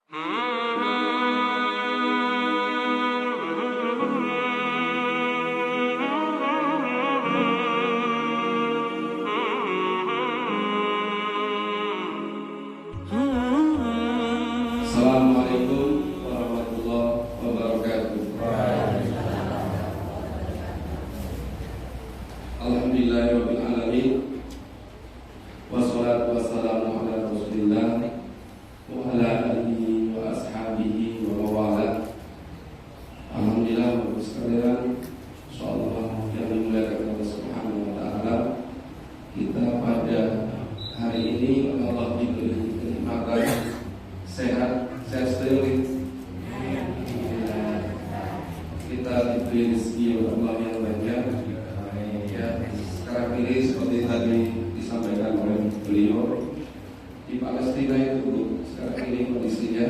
Assalamualaikum warahmatullahi wabarakatuh. Alhamdulillahirabbil alamin. Wassalatu wassalamu ala Rasulillah wa ala alihi wa ashabihi wa mawala. Alhamdulillah, Bapak sekalian, insyaallah yang dimuliakan Allah Subhanahu wa taala, kita pada hari ini Allah diberi kenikmatan sehat steril. Kita diberi rezeki oleh Allah yang banyak. Ya, sekarang ini seperti tadi disampaikan oleh beliau, di Palestina itu sekarang ini kondisinya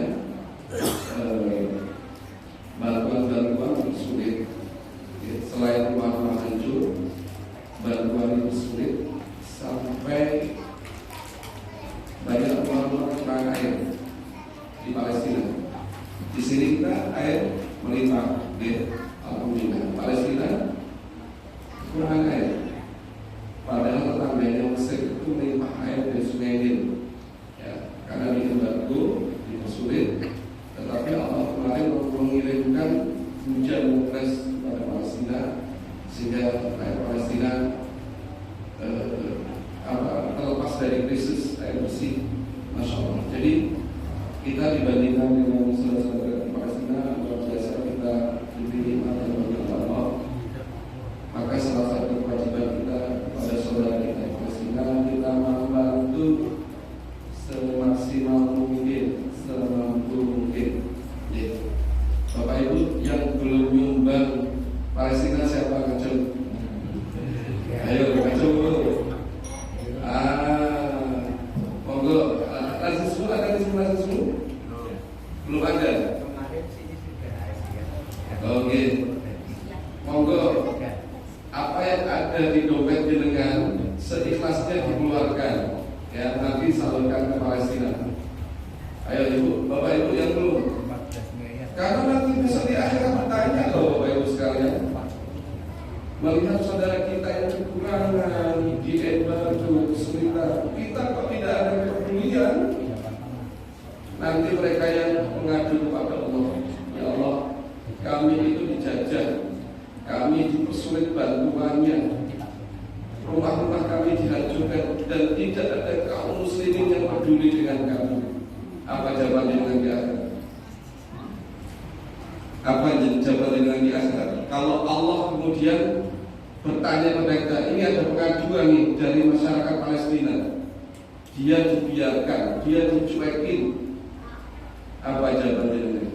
bantuan sulit. Selain rumah-rumah hancur, bantuan itu sulit sampai banyak rumah-rumah kekurangan air di Palestina. Di sini kita air melimpah, alhamdulillah. Palestina kurang air. Padahal tetangganya Mesir itu melimpah air dari Sungai Nil. Ya, karena di embargo dipersulit, tetapi Allah kemarin mengirimkan hujan deras kepada Palestina sehingga rakyat Palestina terlepas dari krisis air bersih, masya Allah. Jadi kita dibandingkan dengan saudara-saudara di Palestina, luar biasa kita diberi nikmat dari Allah. Maka salah satu kewajiban kita kepada saudara kita di Palestina, kita membantu semaksimal mungkin, semampu mungkin. Ya. Bapak Ibu yang belum nyumbang Palestina siapa kacau? Ayo kacau dulu. Monggo. Rasisme ada di sini rasisme? Belum ada. Oke. Monggo. Apa yang ada di dompet jenengan seikhlasnya dikeluarkan. Ya, nanti salurkan ke Palestina. Ayo Ibu, Bapak Ibu yang belum. Karena nanti bisa di akhirat bertanya loh Bapak Ibu sekalian. Melihat saudara kita yang kekurangan, di embargo, kesulitan, kita kok tidak ada kepedulian. Nanti mereka yang mengadu kepada Allah, ya Allah, kami itu dijajah, kami dipersulit bantuannya, rumah-rumah kami dihancurkan, dan tidak ada kaum muslimin yang peduli dengan kami. Apa jawabannya dengan di akhirat? Apa jawabannya dengan di akhirat? Kalau Allah kemudian bertanya kepada kita, ini ada pengaduan nih dari masyarakat Palestina, dia dibiarkan, dia dicuekin, apa jawabannya?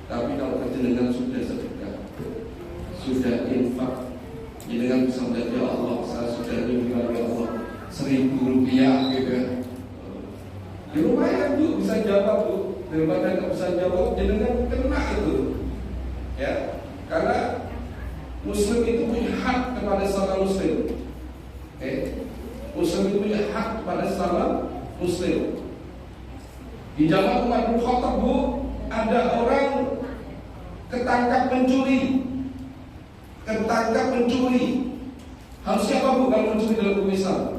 Tapi kalau jenengan sudah sedekah, sudah infak, jenengan bisa melihat, ya Allah, saya sudah nyumbang ya Allah 1.000 rupiah gitu. Ya lumayan Bu, bisa jawab Bu. Daripada nggak bisa jawab, jenengan kena itu. Ya, karena Muslim itu punya hak kepada sesama Muslim. Muslim itu punya hak kepada sesama Muslim. Di zaman Umar bin Khattab Bu, ada orang ketangkap mencuri. Harusnya apa Bu kalau mencuri dalam hukum Islam?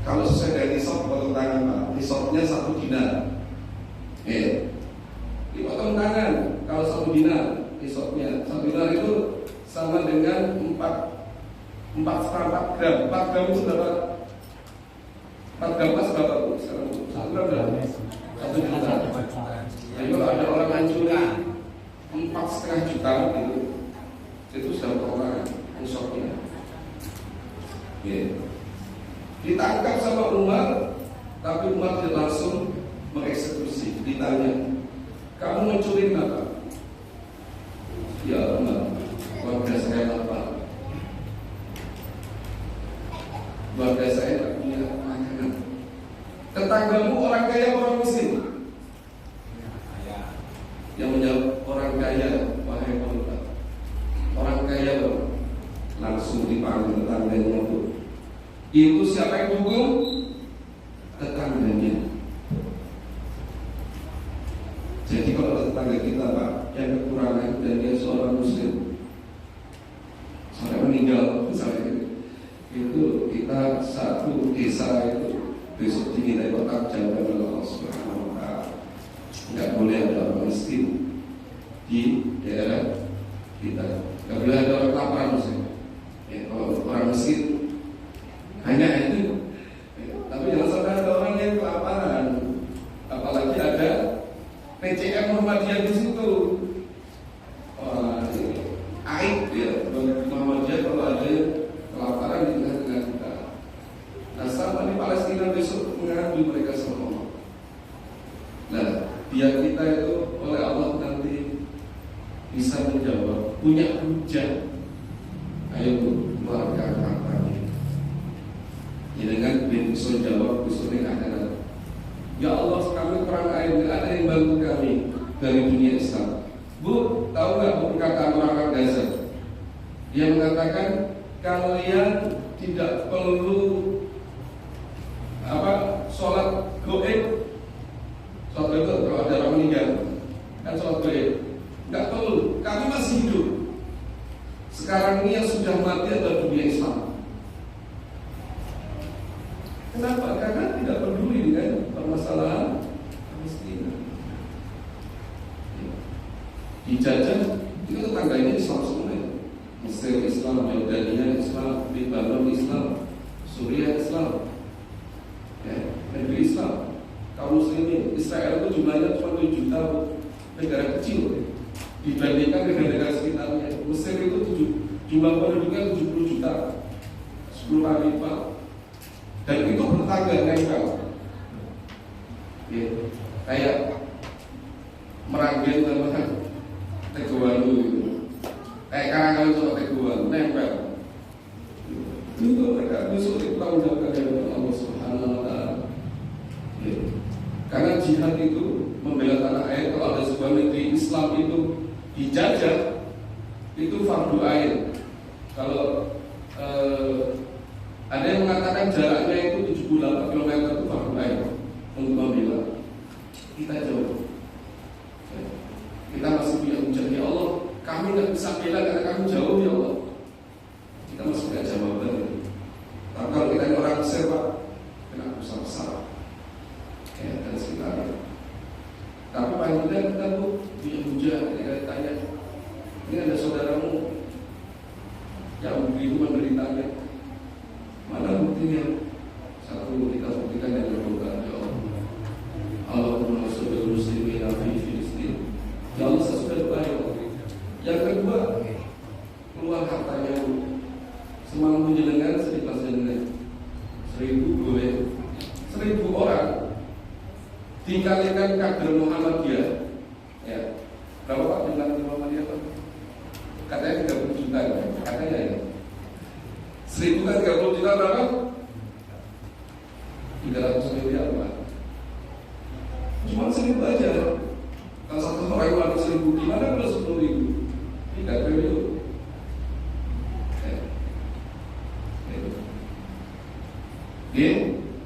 Kalau sesuai dari nisab, potong tangan Pak. Nisabnya 1 dinar. Dipotong tangan. Kalau 1 dinar nisabnya 1 dinar itu sama dengan 4 gram. 4 gram itu berapa? 4 gram pas berapa Bu? Sekarang 1 gram berapa? 1 juta. Jadi kalau ada orang mencuri 4,5 juta gitu, itu sudah potongan nisabnya. Ditangkap sama Umar, tapi Umar tidak langsung mengeksekusi. Ditanya, kamu mencuri apa? Ya Umar, keluarga saya lapar, keluarga saya tak punya makanan. Tetanggamu orang kaya, orang miskin? Yang menjawab, orang kaya, wahai Pak. Orang kaya Pak. Langsung dipanggil tetangganya Bu. Itu siapa yang hukum? Tetangga kita Pak yang kekurangan dan dia seorang muslim sampai meninggal misalnya, itu kita satu desa itu besok diminta bertanggung jawab oleh Allah Subhanahu wa Ta'ala. Nggak boleh ada orang miskin di daerah kita, nggak boleh ada orang kelaparan misalnya. Ya, kalau orang miskin hanya itu. Tapi jangan sampai ada orang yang kelaparan, apalagi ada PCM Muhammadiyah di situ. Aib ya Muhammadiyah kalau ada kelaparan di tengah-tengah kita. Nah, sama di Palestina besok mengambil mereka semua. Nah, biar kita itu oleh Allah nanti bisa menjawab, punya hujah. Ayo keluarkan hartanya. Ya dengan bisa jawab besok ini akhirat. Ya Allah, kami perang air, tidak ada yang bantu kami dari dunia Islam. Bu, tahu nggak perkataan orang Gaza? Dia mengatakan kalian tidak perlu sholat goib. Sholat goib kalau ada orang meninggal kan sholat goib, nggak perlu. Kami masih hidup. Sekarang ini yang sudah mati adalah dunia Islam. Kenapa? Karena tidak peduli dengan permasalahan Palestina. Dijajah itu tetangganya Islam semua. Mesir Islam, Yordania Islam, Lebanon Islam, Suriah Islam, ya, negeri Islam. Kaum muslimin, Israel itu jumlahnya cuma 7 juta, negara kecil dibandingkan negara-negara sekitarnya. Mesir itu jumlah penduduknya 70 juta, 10 kali lipat. Dan itu bertangga nempel, ya, kayak Meranggen sama Teguhalu gitu. Kayak Karanggawi sama Teguhalu nempel. Itu mereka besok bertanggung jawab kepada Allah Subhanahu wa Ta'ala. Ya. Karena jihad itu membela tanah air. Kalau ada sebuah negeri Islam itu dijajah, itu fardu ain. Kalau ada yang mengatakan jaraknya itu 78 km itu fardu ain untuk membela. Kita jauh. Kita masih punya hujah, ya Allah, kami nggak bisa bela karena kami jauh, ya Allah. Kita masih punya jawaban. Tapi kalau kita ini orang Mesir, Pak, kena besar-besar, ya, dan sekitarnya. Tapi paling tidak kita tuh punya hujah. Ketika ditanya, ini ada saudaramu yang begitu menderitanya, mana buktinya? Satu, kita buktikan yang berdoa, ya Allah, Allahumma sholli ala muslimin fi Filistin. Ya Allah, saya sudah doa, ya Allah. Yang kedua, keluar hartanya. Semampu jenengan sedikit jenengan. 1000 boleh. 1000 orang dikalikan kader Muhammadiyah. Ya. Berapa Pak jumlah Muhammadiyah, Pak? Katanya 30 juta, katanya ya. 1000 kan 30 juta berapa? 300 miliar, Pak. Cuma 1000 aja. Kalau satu orang itu ada 1000, gimana kalau 10.000? 3 triliun. Oke,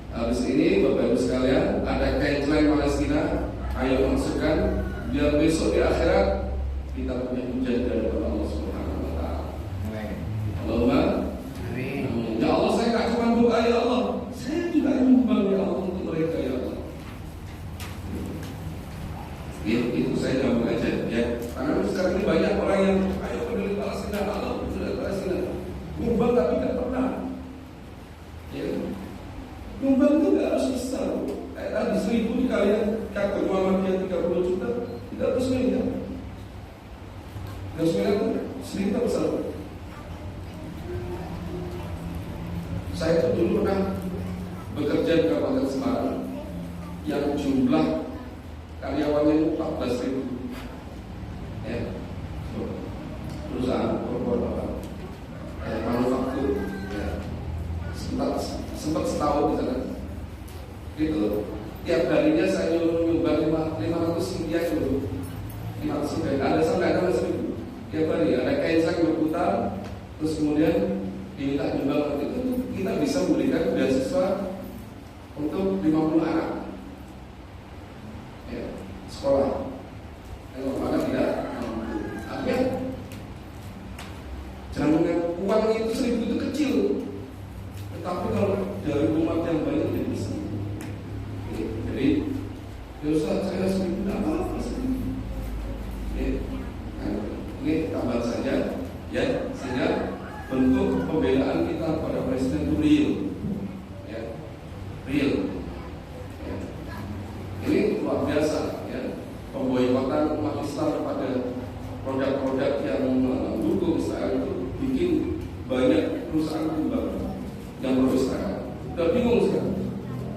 habis ini Bapak Ibu sekalian, ada guideline Palestina. Ayo masukkan, biar besok di akhirat kita punya hujah dari Allah Subhanahu wa Ta'ala. Allahumma amin. Ya Allah, saya nggak cuma doa, ya Allah, saya juga nyumbang, ya Allah, untuk mereka, ya Allah. Itu saya jawab aja, ya. Karena sekarang ini banyak orang yang ayo peduli Palestina, Allah peduli Palestina, nyumbang tapi nggak pernah. Ya, nyumbang itu nggak harus besar. Kayak tadi 1000 dikalikan kakek Muhammadiyah 30 juta, 300 miliar. 300 miliar itu sedikit besar. Saya itu dulu pernah bekerja di Kabupaten Semarang yang jumlah karyawannya itu 14.000. Ya, perusahaan korporat manufaktur. Ya. Sempat setahun di sana. Gitu. Tiap harinya saya nyumbang 500 rupiah dulu. 500 rupiah. Ada sampai ada 1.000. Tiap hari ada kaisang berputar, terus kemudian diminta nyumbang. Itu kita bisa memberikan beasiswa untuk 50 anak. Ya, sekolah. Kalau ada real. Ya. Ini luar biasa, ya. Pemboikotan umat Islam kepada produk-produk yang mendukung Israel itu bikin banyak perusahaan tumbang yang berusaha. Udah bingung sekarang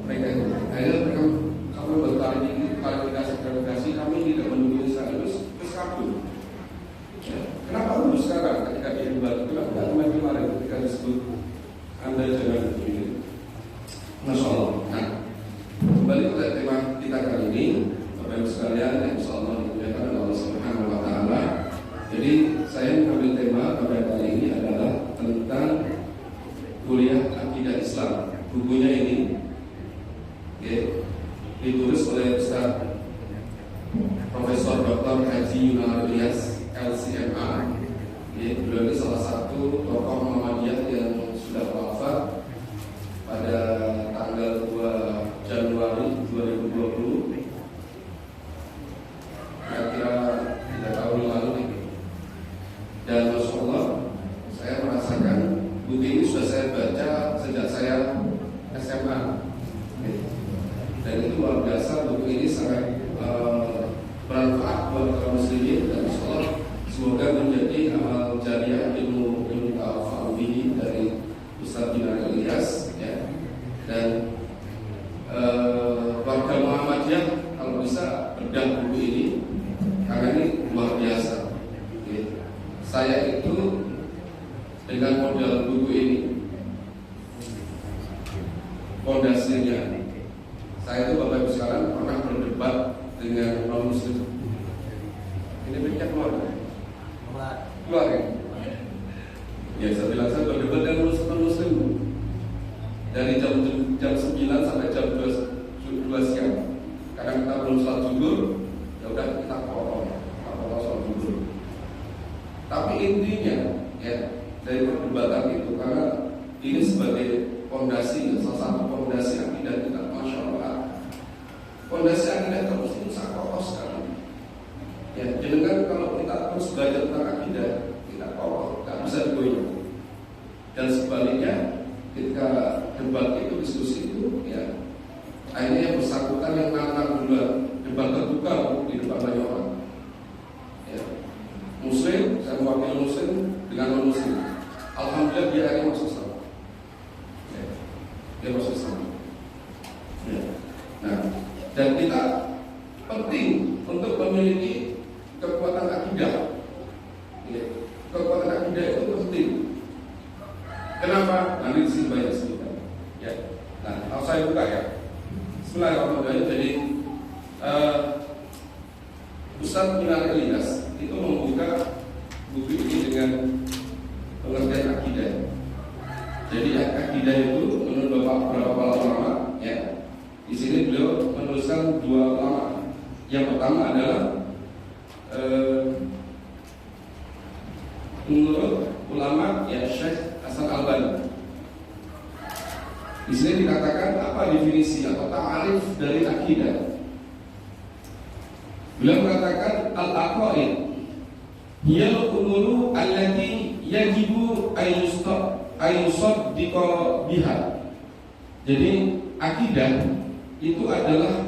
mereka itu. Akhirnya mereka kami bertanya ini klarifikasi kami tidak mendukung Israel terus kabur. Ya. Kenapa dulu sekarang ketika diembat? Kenapa kemarin ketika disebut Anda jangan begini? Masya Allah. Nah, kembali ke tema kita kali ini, Bapak Ibu sekalian, yang insya Allah dimuliakan oleh Allah Subhanahu Wa Taala. Jadi saya mengambil tema pada kali ini adalah tentang kuliah akidah Islam. Bukunya ini, ditulis oleh Ustaz Profesor Dr. Haji Yunar Ilyas LCMA. Beliau ini salah satu tokoh Muhammadiyah yang sudah wafat pada tanggal 2 Januari 2020, kira-kira 3 tahun lalu ini. Dan Masya Allah, saya merasakan buku ini sudah saya baca sejak saya SMA. Dan itu luar biasa, buku ini sangat bermanfaat buat kaum muslimin, dan Insya Allah semoga menjadi amal jariah ilmu ta'afawi dari Ustaz Yunar Ilyas, ya. Dan warga Muhammadiyah kalau bisa bedah buku ini karena ini luar biasa. Saya itu dengan modal buku ini, fondasinya, saya itu Bapak Ibu sekalian pernah berdebat dengan non muslim. Ini banyak keluar ya. Ya saya bilang saya berdebat dengan non muslim dari jam 9 sampai jam 2 siang. Kadang kita belum sholat zuhur, ya udah kita potong sholat zuhur. Tapi intinya ya dari perdebatan itu, karena ini sebagai fondasi, salah satu fondasi akidah kita, Masya Allah. Fondasi akidah kita mesti sangat kokoh sekali. Ya, jangan kalau kita terus belajar tentang akidah, kita kokoh, nggak bisa digoyang. Dan sebaliknya, ketika debat itu, diskusi itu, ya akhirnya yang bersangkutan yang nantang duluan, debat terbuka di depan banyak orang. Ya. Muslim, saya mewakili Muslim dengan non Muslim. Alhamdulillah dia akhirnya masuk Islam. Ya. Dia masuk Islam. Ya. Nah, dan kita penting untuk memiliki kekuatan akidah. Ya. Kekuatan akidah itu penting. Kenapa? Nanti disini banyak sebutkan. Ya. Nah, kalau saya buka ya. Bismillahirrahmanirrahim. Jadi Ustaz Yunar Ilyas itu membuka buku ini dengan pengertian akidah. Jadi akidah itu menurut beberapa ulama, ya. Di sini beliau menuliskan 2 ulama. Yang pertama adalah menurut ulama ya Syekh Hasan Albani. Di sini dikatakan apa definisi atau ta'arif dari akidah. Beliau mengatakan al-aqaid hiya al-umuru allati yajibu ayyusaddiqa biha. Jadi akidah itu adalah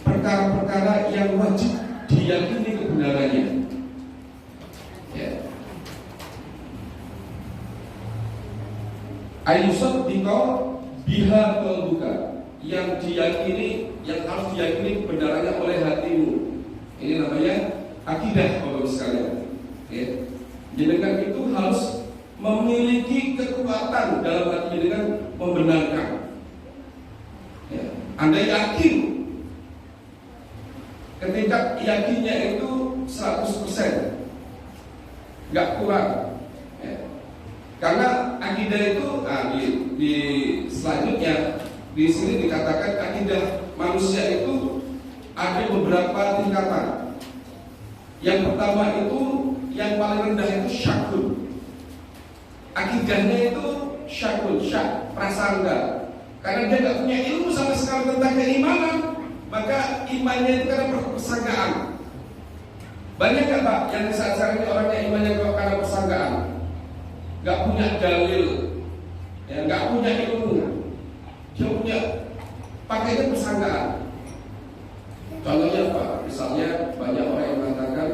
perkara-perkara yang wajib diyakini kebenarannya. Ya. Ayyusaddiqa biha qalbuka, yang diyakini, yang harus diyakini kebenarannya oleh hatimu. Ini namanya akidah, Bapak sekalian. Ya. Dengan itu harus memiliki kekuatan dalam hati dengan membenarkan. Ya. Anda yakin, ketika yakinnya itu 100%, nggak kurang. Ya. Karena akidah itu, di selanjutnya di sini dikatakan akidah manusia itu ada beberapa tingkatan. Yang pertama itu yang paling rendah itu syakun. Akidahnya itu syakun, prasangka. Karena dia tidak punya ilmu sama sekali tentang keimanan, maka imannya itu karena persangkaan. Banyak nggak Pak yang saat ini orangnya imannya karena persangkaan, nggak punya dalil, ya, nggak punya ilmu. Dia punya pakainya persangkaan. Contohnya apa? Misalnya banyak orang yang mengatakan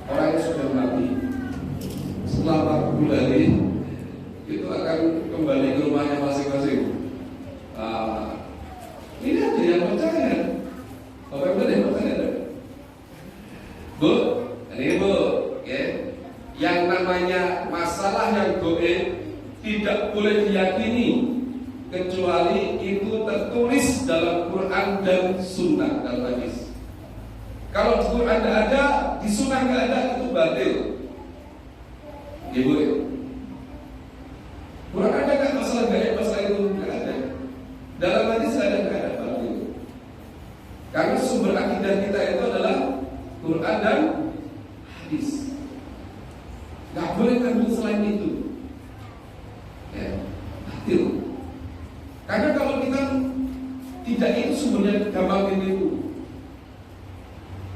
orang yang sudah mati setelah 40 hari itu akan kembali ke rumahnya masing-masing. Ini ada yang percaya. Bapak Ibu ada yang percaya? Bu, ini Bu, ya. Yang namanya masalah yang goib tidak boleh diyakini kecuali itu tertulis dalam Quran dan Sunnah dan hadis. Kalau di Quran tidak ada, di Sunnah tidak ada, itu batil. Ibu, Quran ada kan masalah gaib, masalah itu tidak ada. Dalam hadis ada nggak ada batil. Karena sumber akidah kita itu adalah Quran dan hadis. Nggak boleh ngambil selain itu. Ya, batil. Karena kalau kita tidak itu sumbernya gampang ditipu.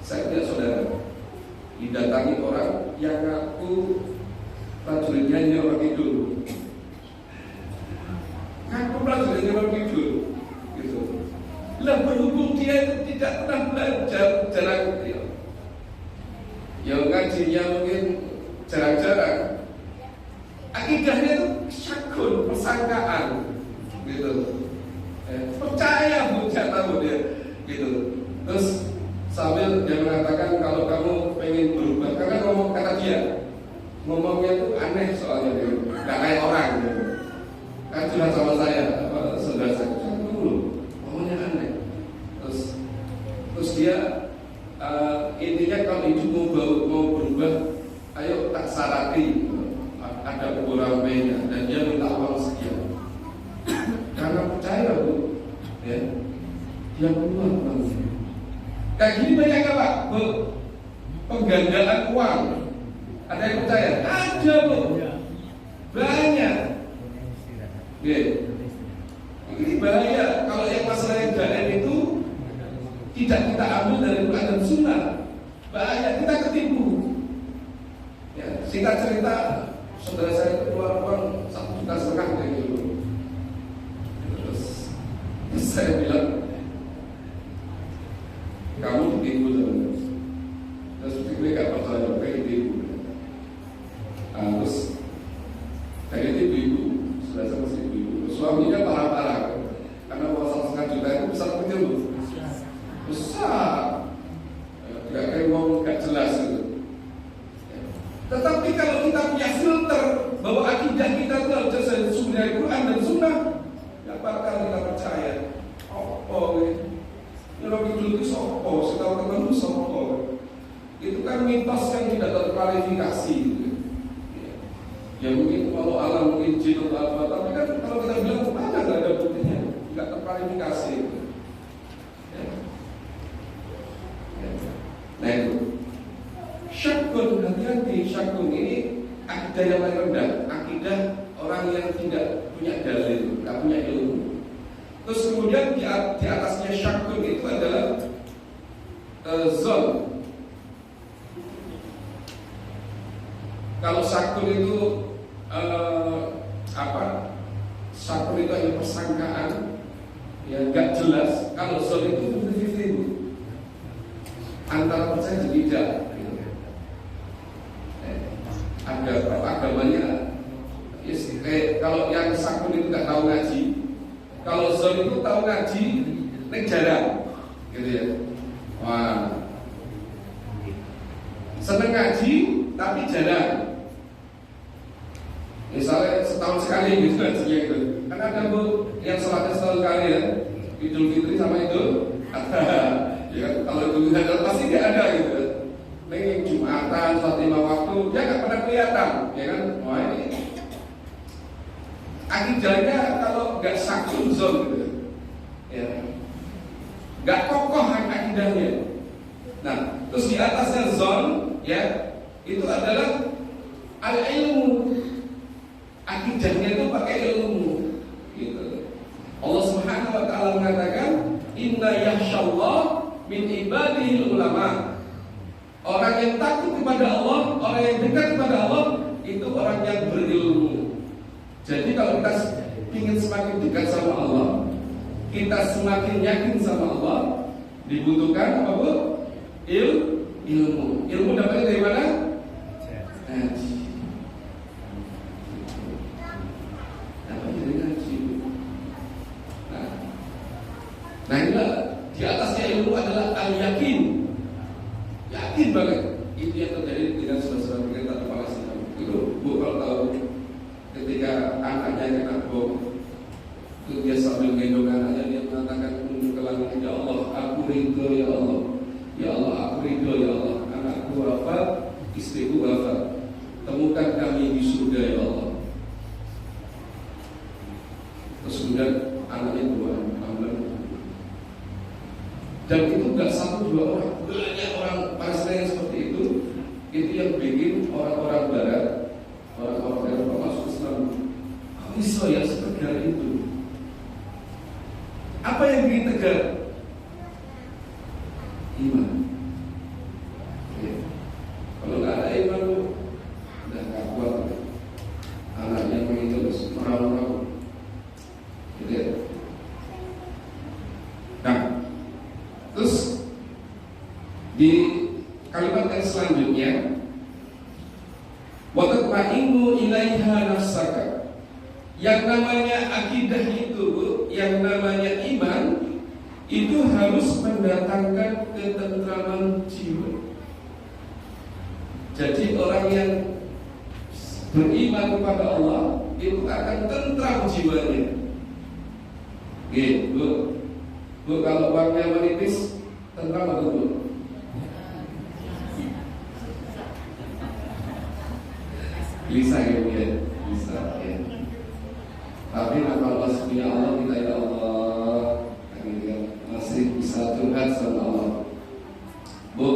Saya tidak saudara didatangi orang yang ngaku prajuritnya orang Kidul. Ngaku prajuritnya orang Kidul, gitu. Lah berhubung dia itu tidak pernah belajar, jarang dia. Yang ngajinya mungkin jarang-jarang. Akidahnya itu syakun, persangkaan, gitu. Percaya bu, tidak tahu dia, gitu. Terus sambil dia mengatakan kalau kamu pengen berubah, karena ngomong kata dia, ngomongnya itu aneh soalnya dia, nggak kayak orang, gitu. Kan sudah sama saya, saudara saya, dulu, ngomongnya aneh. Terus dia intinya kalau hidup mau berubah, ayo tak sarati, ada uramenya, dan dia minta uang sekian. Karena percaya bu, ya, dia keluar uangnya. Kayak gini banyak apa, bu? Penggandaan uang. Ada yang percaya? Ada bu, banyak. Ya. Ini bahaya kalau yang masalah yang gaib itu tidak kita ambil dari Quran dan Sunnah. Bahaya, kita ketipu. Ya, singkat cerita, saudara saya itu keluar uang 1,5 juta kayak gitu. Terus saya bilang, kamu ditipu saudara. Terus dia nggak percaya, kayak ditipu. Terus kayak ibu-ibu, sudah sama si ibu. Suaminya parah-parah, karena uang 1,5 juta itu besar kecil loh. Besar, nggak kayak uang nggak jelas gitu. Tetapi kalau kita punya filter bahwa akidah kita itu harus sesuai dari Quran dan Sunnah, nggak bakal kita percaya. Orang itu sopo, setahu teman itu sopo. Itu kan mitos yang tidak terklarifikasi. Gitu. Ya mungkin kalau alam mungkin jin atau apa, tapi kan kalau kita bilang mana nggak ada buktinya, nggak terklarifikasi. Gitu. Nah itu syakun, hati-hati. Syakun ini akidah yang paling rendah, akidah orang yang tidak punya dalil, tidak punya ilmu. Terus kemudian di atasnya syakun itu adalah zon. Kalau syakun itu syakun itu hanya persangkaan, ya nggak jelas. Kalau zon itu 50-50. Antara percaya dan tidak, gitu. Ada agamanya, yes, kalau yang sakun itu nggak tahu ngaji, kalau zon itu tahu ngaji, nek jarang, gitu ya. Wah, seneng ngaji tapi jarang. Misalnya setahun sekali gitu ngajinya gitu. Karena ada bu yang sholatnya setahun sekali ya, Idul Fitri sama Idul Adha. Ya, kalau itu tidak pasti dia ada gitu. Nih Jumatan, sholat 5 waktu, dia nggak pernah kelihatan, ya kan? Wah ini akidahnya kalau nggak sakun zon gitu, ya, nggak kokoh akidahnya. Nah, terus di atasnya zon, ya, itu adalah al ilmu. Akidahnya itu pakai ilmu, gitu. Allah Subhanahu Wa Taala mengatakan, Inna yakhshallah min ibadihil ulama. Orang yang takut kepada Allah, orang yang dekat kepada Allah, itu orang yang berilmu. Jadi kalau kita ingin semakin dekat sama Allah, kita semakin yakin sama Allah, dibutuhkan apa Bu? Ilmu. Ilmu dapatnya dari mana? Ngaji. Dapatnya dari ngaji. Nah inilah di atasnya ilmu adalah al-yakin. Yakin banget. Itu yang terjadi dengan saudara-saudara kita di Palestina. Itu Bu kalau tahu ketika anaknya kena bom, itu dia sambil gendong anaknya, dia mengatakan ke langit, ya Allah, aku ridho ya Allah, ya Allah, aku ridho ya Allah, anakku wafat, istriku wafat, temukan kami di surga ya Allah. Terus kemudian anaknya dua, dan itu gak satu dua orang, banyak orang Palestina yang seperti itu yang bikin orang-orang Barat, orang-orang Eropa masuk Islam. Kok bisa ya setegar itu? Apa yang bikin tegar? Iman. Ya. Kalau nggak ada iman, udah nggak kuat. Anaknya begitu terus merau-merau. Gitu ya. Nah, terus di kalimat yang selanjutnya, wa tatma'innu ilaiha nafsaka. Yang namanya akidah itu, yang namanya iman, itu harus mendatangkan ketentraman jiwa. Jadi orang yang beriman kepada Allah itu akan tentram jiwanya. Gitu, Bu, kalau uangnya menipis, tentram atau Bu? Bisa ya Bu ya? Bisa ya. Tapi nama Allah punya Allah, kita ya Allah, masih bisa curhat sama Allah. Bu,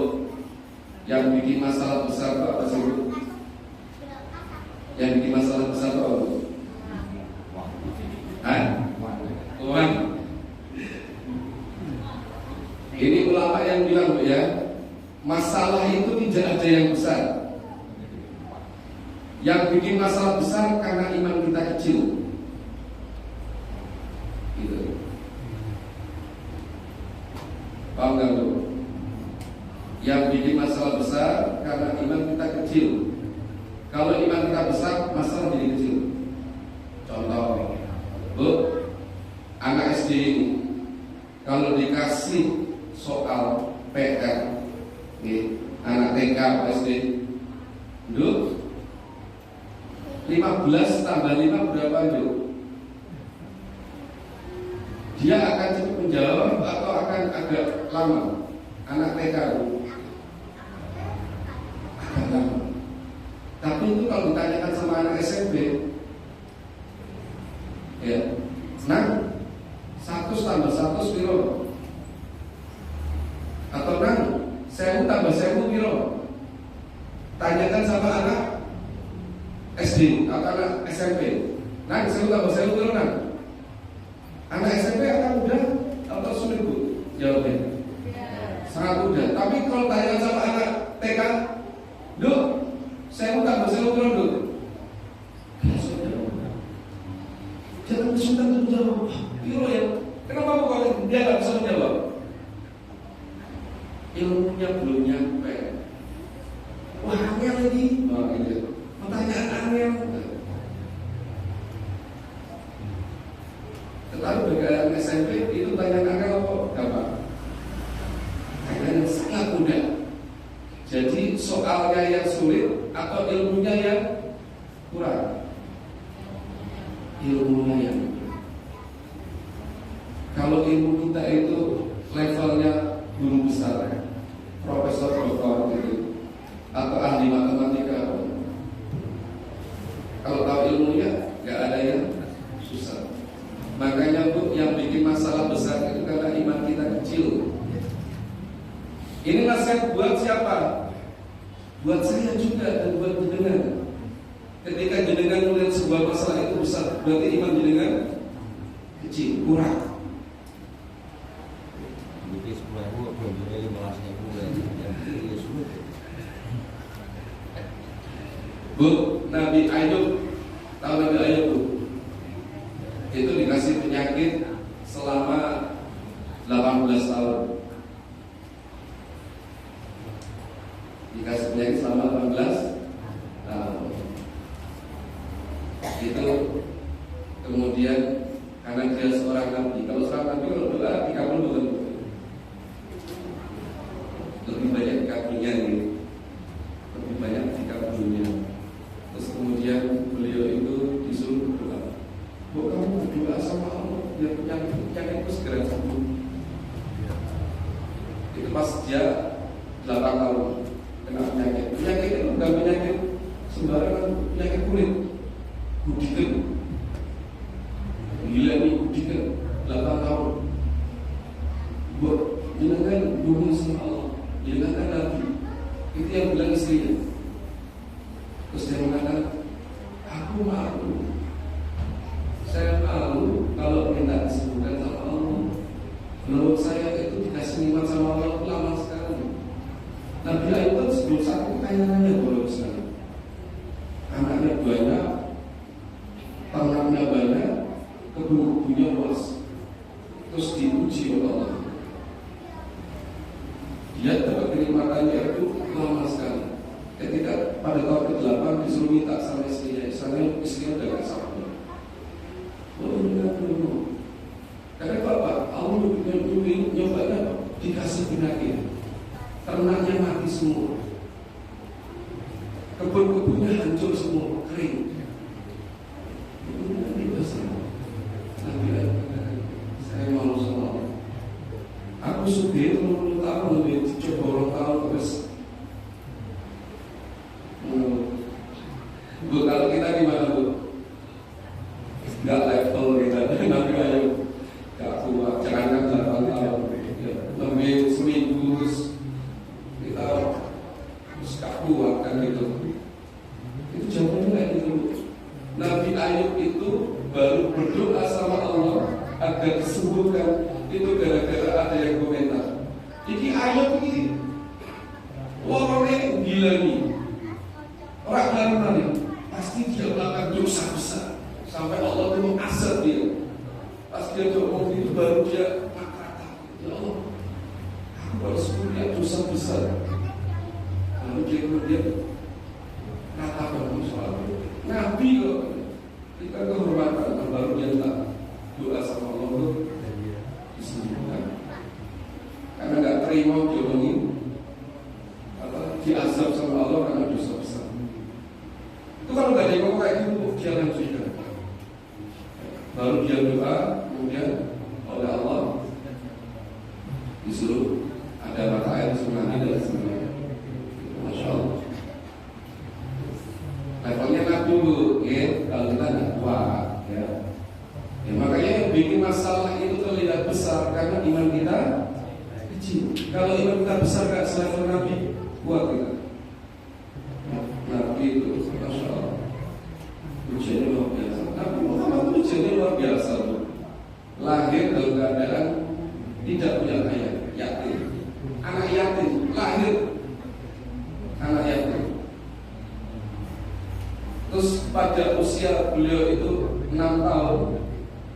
yang bikin masalah besar itu apa sih Bu? Yang bikin masalah besar itu apa Bu? Hah? Uang. Ini ulama yang bilang Bu ya, masalah itu tidak ada yang besar. Yang bikin masalah besar karena iman kita kecil. Gitu. Paham gak Bu? Yang bikin masalah besar karena iman kita kecil. Kalau iman kita besar, masalah jadi kecil. Contoh, Bu, anak SD ini kalau dikasih soal PR, nih, anak TK SD, Bu, 15 tambah 5 berapa Bu? Dia akan cepat menjawab atau akan agak lama? Anak TK agak lama. Tapi itu kalau ditanyakan sama anak SMP, ya, nang 100 tambah 100 piro? Atau nang 1000 tambah 1000 piro? Tanyakan sama anak SD atau anak SMP, nang 1000 tambah 1000 piro nang? Anak SMP akan mudah atau sulit Bu? Jawabnya sangat mudah. Tapi kalau tanya sama anak TK, Duk, saya mau tambah 1000 Duk. Jangan kesulitan untuk jawab. Piro ya? Kenapa Bu kalau dia nggak bisa menjawab? Ilmunya belum nyampe. Wah, angel lagi. Oh, gitu. Pertanyaan angel. Tetapi bagi anak SMP itu tanyakan apa? Gampang. Tanyakan sangat mudah. Jadi soalnya yang sulit atau ilmunya yang kurang? Ilmunya yang kurang. Kalau ilmu kita itu levelnya guru besar, profesor doktor gitu, atau ahli matematika, kalau tahu ilmunya nggak ada yang susah. Makanya Bu, yang bikin masalah besar itu karena iman kita kecil. Ini nasihat buat siapa? Buat saya juga dan buat jenengan. Ketika jenengan melihat sebuah masalah itu besar, berarti iman jenengan kecil, kurang. Bu, Nabi Ayub, tahu Nabi Ayub Bu? 18 tahun. Dikasih penyakit selama 18 tahun. Itu kemudian karena dia seorang nabi. Kalau seorang nabi kalau doa dikabul bukan lebih banyak dikabulnya nih. Lebih banyak dikabulnya. Terus kemudian beliau itu disuruh berdoa. Bu, kamu berdoa sama Allah biar penyakit itu segera sembuh. Itu pas dia 8 tahun kena penyakit. Penyakit itu bukan penyakit sembarangan, penyakit kulit. Gudikan. Gila nih gudikan 8 tahun. Buat jenengan dulu sama Allah, jenengan kan Nabi. Itu yang bilang istrinya. Terus dia mengatakan, aku malu. Saya malu kalau minta disembuhkan sama Allah. Menurut saya itu dikasih nikmat sama Allah itu lama sekali. Nabi Ayub itu sebelum saat itu kayaknya boleh sekali. Anaknya banyak, ternaknya banyak, kebun-kebunnya luas. Terus diuji oleh Allah. Dia dapat kenikmatannya itu lama sekali. Ketika pada tahun ke-8 disuruh minta sama istrinya udah gak sabar. Oh enggak dulu. Karena Bapak, Allah nyobanya apa? Dikasih penyakit. Ternaknya mati semua. Kebun-kebunnya hancur semua, kering. Itu nanti besar. Nabi saya malu sama Allah. Aku sudah 20 tahun lebih coba orang tahun terus. Bu, kalau kita gimana Bu? Gak level kita. Nabi Ayub gak kuat. Jangan 8 tahun. Lebih seminggu terus kita terus gak kuat kan gitu. Itu jawabannya kayak gitu. Nabi Ayub itu baru berdoa sama Allah agar disembuhkan. Itu gara-gara ada yang komentar. Jadi Ayub ini orangnya gila nih. Orang lama nih. Pasti dia melakukan dosa besar sampai Allah itu mengazab dia. Pas dia ngomong itu baru dia kata, ya Allah, aku harus punya dosa besar. Lalu dia kemudian katakan soal Nabi kok kita kehormatan baru dia tak doa sama Allah itu disembuhkan. Karena nggak terima diomongin diazab sama Allah karena dosa besar. Itu kalau nggak diomong kayak gitu dia lanjutkan. Baru dia doa, kemudian oleh Allah disuruh ada mata air tsunami dan sebagainya. Masya Allah. Levelnya Nabi dulu, ya. Kalau kita nggak kuat, ya. Makanya yang bikin masalah itu terlihat besar karena iman kita kecil. Kalau iman kita besar nggak selevel Nabi, kuat kita. Nabi itu, Masya Allah. Ujiannya luar biasa. Nabi Muhammad itu ujiannya luar biasa tuh. Lahir dalam keadaan tidak punya ayah, yatim. Anak yatim, lahir anak yatim. Terus pada usia beliau itu 6 tahun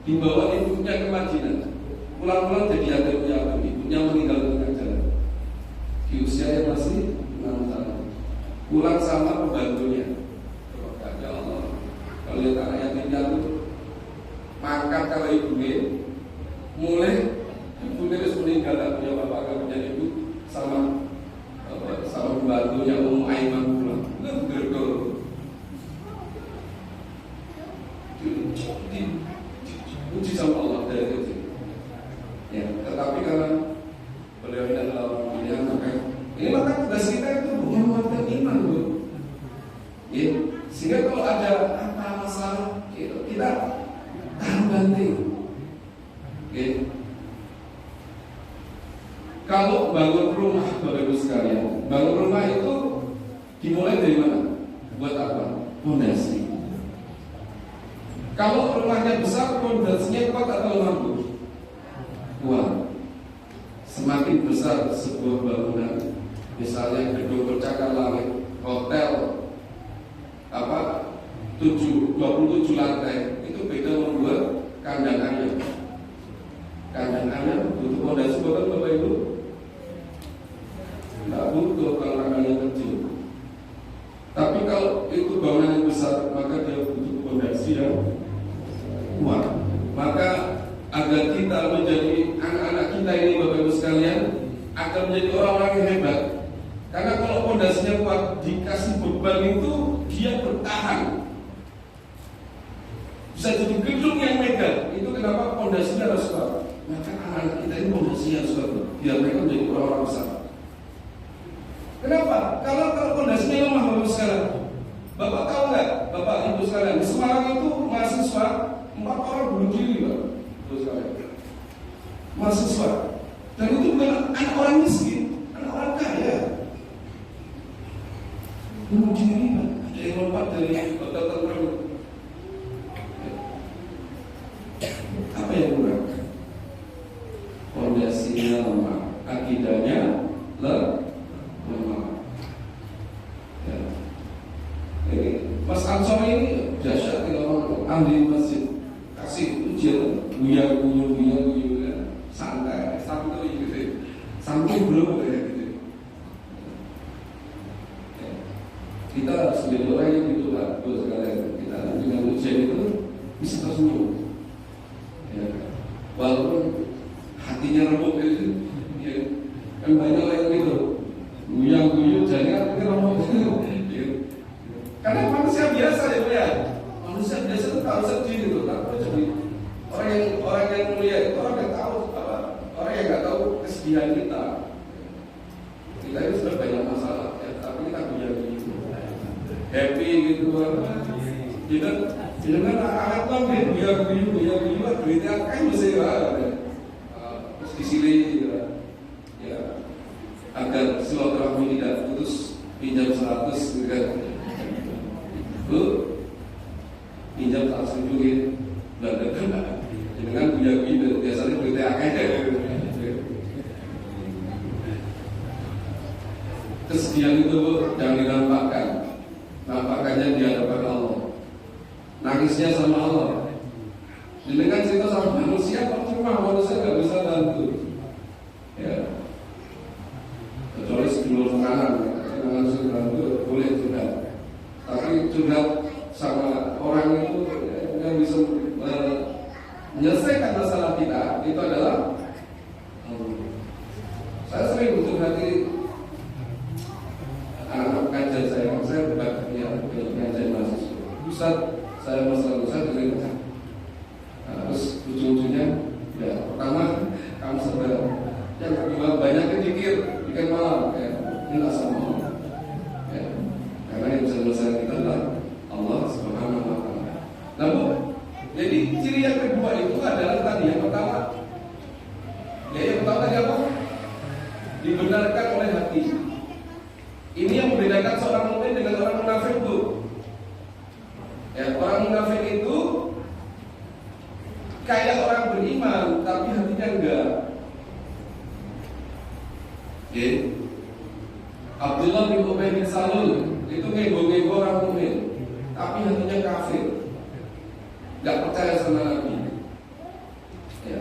dibawa ibunya ke Madinah. Pulang-pulang jadi yatim piatu, ibunya meninggal di tengah jalan. Di usia yang masih 6 tahun. Pulang sama pembantunya. Ya Allah. Kalau lihat anak yatim piatu, mangkat kalau ibunya, mulai ibunya harus meninggal, tak punya bapak, tak punya ibu, sama pembantunya Aiman pulang. Itu gergol. Diuji sama Allah dari kecil. Ya, tetapi karena beliau ini adalah orang yang maka tugas kita itu menguatkan iman, Bu. Ya, sehingga kalau ada apa masalah kita tahan banting. Ya. Kalau bangun rumah, Bapak Ibu sekalian, bangun rumah itu dimulai dari mana? Buat apa? Fondasi. Kalau rumahnya besar, fondasinya kuat atau mampu? Kuat. Semakin besar sebuah bangunan, misalnya gedung bercakar langit, hotel, 27 lantai, itu beda membuat kandang ayam. Kandang ayam butuh fondasi betul Bapak Ibu? Tidak butuh tantangan yang kecil. Tapi kalau itu bangunan yang besar, maka dia butuh fondasi yang kuat. Maka agar kita menjadi anak-anak kita ini, Bapak Ibu sekalian, akan menjadi orang-orang yang hebat. Karena kalau fondasinya kuat, dikasih beban itu dia bertahan. Bisa jadi gedung yang megah. Itu kenapa fondasinya harus kuat. Maka anak-anak kita ini fondasinya harus kuat, biar mereka menjadi orang-orang besar. Kenapa? Kalau fondasinya lemah, Bapak Ibu sekalian. Bapak tahu nggak, Bapak Ibu sekalian, di Semarang itu mahasiswa 4 orang bunuh diri, Bapak Ibu sekalian. Mahasiswa. Dan itu bukan anak orang miskin, anak orang kaya. Bunuh diri, Pak. Ada yang lompat dari hotel terkenal. Apa yang kurang? Fondasinya lemah, akidahnya lemah. Ya. Ini Mas Ansor ini dahsyat kalau ahli masjid, kasih ujian guyu ya. Santai gitu. Santai belum kayak gitu. Ya. Kita harus menjadi orang yang gitu lah, sekalian. Kita dengan ujian itu bisa tersenyum. Ya. Walaupun hatinya remuk gitu, ya. Kan banyak yang gitu. Guyu jangan remuk gitu. Ya. Karena manusia biasa ya. Manusia biasa itu tahu sedih gitu. Tapi jadi orang yang mulia itu orang yang tahu apa? Orang yang nggak tahu kesedihan kita. Kita itu sudah banyak masalah, ya. Tapi kita punya gitu. Happy gitu. Jangan alat bang guyu duitnya kan mesti terus disini ya agar silaturahmi tidak putus, pinjam 100 gitu kan. Bu, pinjam 100 ribu belanja kan dengan guyu biasanya duitnya akeh. Kesedihan itu jangan dinampakkan. Nampakannya di hadapan Allah. Nangisnya sama Allah. Dengan cerita sama manusia, manusia nggak bisa bantu. Ya. Kecuali sedulur kanan sudah bantu boleh curhat. Tapi curhat sama orang itu yang bisa menyelesaikan masalah kita itu adalah saya sering curhati anak-anak kajian saya berbagi kajian mahasiswa. Ustaz, saya masalah Ustaz dari terus ujung-ujungnya ya pertama kamu sabar, yang kedua banyak zikir bikin malam ya minta sama Allah ya, karena yang bisa menyelesaikan kita adalah Allah Subhanahu wa Ta'ala. Nah Bu, jadi ciri yang kedua itu adalah tadi yang pertama tadi apa? Dibenarkan oleh hati. Ini yang membedakan seorang mukmin dengan orang munafik, Bu. Ya, orang munafik itu kayak orang beriman tapi hatinya enggak. Ya. Abdullah bin Ubay bin Salul itu ngego-ngego orang mukmin, tapi hatinya kafir. Enggak percaya sama Nabi. Ya.